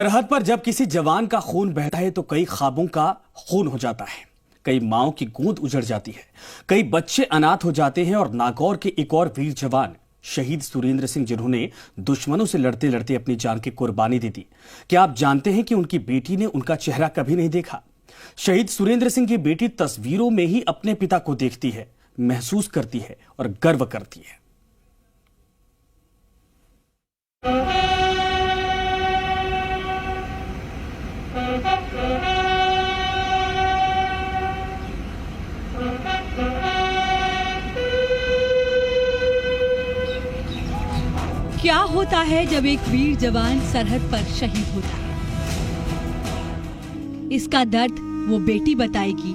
सरहद पर जब किसी जवान का खून बहता है तो कई ख्वाबों का खून हो जाता है, कई माओं की गोद उजड़ जाती है, कई बच्चे अनाथ हो जाते हैं। और नागौर के एक और वीर जवान शहीद सुरेंद्र सिंह, जिन्होंने दुश्मनों से लड़ते लड़ते अपनी जान की कुर्बानी दे दी। क्या आप जानते हैं कि उनकी बेटी ने उनका चेहरा कभी नहीं देखा? शहीद सुरेंद्र सिंह की बेटी तस्वीरों में ही अपने पिता को देखती है, महसूस करती है और गर्व करती है। क्या होता है जब एक वीर जवान सरहद पर शहीद होता है? इसका दर्द वो बेटी बताएगी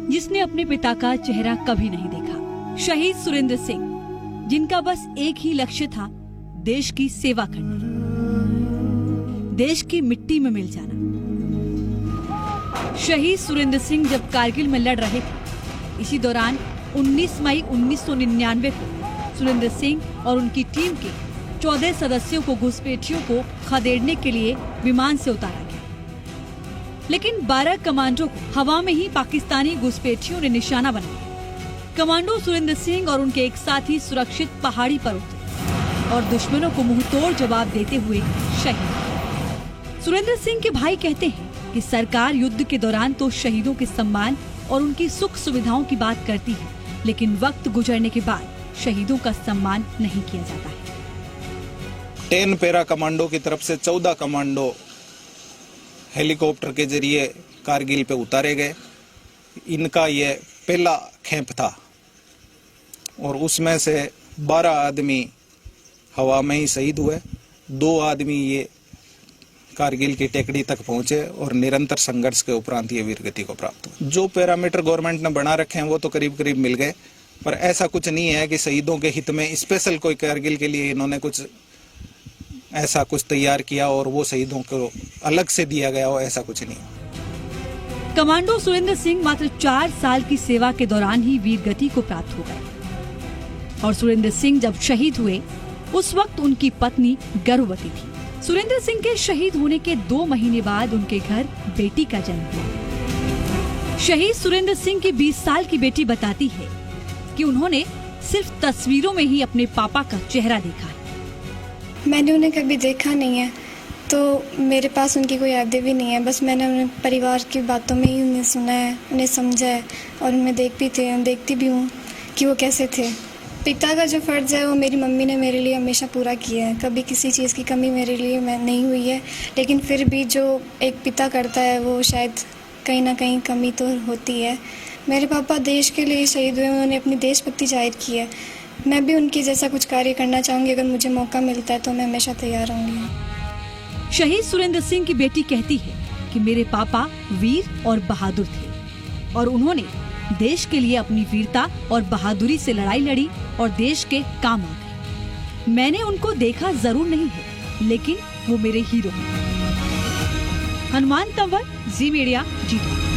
जिसने अपने पिता का चेहरा कभी नहीं देखा। शहीद सुरेंद्र सिंह, जिनका बस एक ही लक्ष्य था, देश की सेवा करना, देश की मिट्टी में मिल जाना। शहीद सुरेंद्र सिंह जब कारगिल में लड़ रहे थे, इसी दौरान 19 मई 1999 को सुरेंद्र सिंह और उनकी टीम के 14 सदस्यों को घुसपैठियों को खदेड़ने के लिए विमान से उतारा गया, लेकिन 12 कमांडो को हवा में ही पाकिस्तानी घुसपैठियों ने निशाना बनाया। कमांडो सुरेंद्र सिंह और उनके एक साथी सुरक्षित पहाड़ी पर उतरे और दुश्मनों को मुंहतोड़ जवाब देते हुए शहीद। सुरेंद्र सिंह के भाई कहते हैं कि सरकार युद्ध के दौरान तो शहीदों के सम्मान और उनकी सुख सुविधाओं की बात करती है, लेकिन वक्त गुजरने के बाद शहीदों का सम्मान नहीं किया जाता है। 10 पैरा कमांडो की तरफ से 14 कमांडो हेलीकॉप्टर के जरिए कारगिल पे उतारे गए। इनका ये पहला कैंप था और उसमें से 12 आदमी हवा में ही शहीद हुए। 2 आदमी ये कारगिल की टेकड़ी तक पहुंचे और निरंतर संघर्ष के उपरांत ये वीरगति को प्राप्त हुआ। जो पैरामीटर गवर्नमेंट ने बना रखे हैं वो तो करीब करीब मिल गए, पर ऐसा कुछ नहीं है कि शहीदों के हित में स्पेशल कोई कारगिल के लिए इन्होंने कुछ ऐसा कुछ तैयार किया और वो शहीदों को अलग से दिया गया हो, ऐसा कुछ नहीं। कमांडो सुरेंद्र सिंह मात्र 4 साल की सेवा के दौरान ही वीरगति को प्राप्त हो गए और सुरेंद्र सिंह जब शहीद हुए उस वक्त उनकी पत्नी गर्भवती थी। सुरेंद्र सिंह के शहीद होने के 2 महीने बाद उनके घर बेटी का जन्म हुआ। शहीद सुरेंद्र सिंह की 20 साल की बेटी बताती है कि उन्होंने सिर्फ तस्वीरों में ही अपने पापा का चेहरा देखा है। मैंने उन्हें कभी देखा नहीं है, तो मेरे पास उनकी कोई यादें भी नहीं है। बस मैंने उन्हें परिवार की बातों में ही उन्हें सुना है, उन्हें समझा है और उनमें देखती भी हूँ कि वो कैसे थे। पिता का जो फ़र्ज़ है वो मेरी मम्मी ने मेरे लिए हमेशा पूरा किया है। कभी किसी चीज़ की कमी मेरे लिए नहीं हुई है, लेकिन फिर भी जो एक पिता करता है वो शायद कहीं ना कहीं कमी तो होती है। मेरे पापा देश के लिए शहीद हुए, उन्होंने अपनी देशभक्ति जाहिर की है। मैं भी उनकी जैसा कुछ कार्य करना चाहूँगी। अगर मुझे मौका मिलता है तो मैं हमेशा तैयार रहूँगी। शहीद सुरेंद्र सिंह की बेटी कहती है कि मेरे पापा वीर और बहादुर थे और उन्होंने देश के लिए अपनी वीरता और बहादुरी से लड़ाई लड़ी और देश के काम आ गए। मैंने उनको देखा जरूर नहीं है, लेकिन वो मेरे हीरो हैं। हनुमान तंवर, जी मीडिया, जीतो।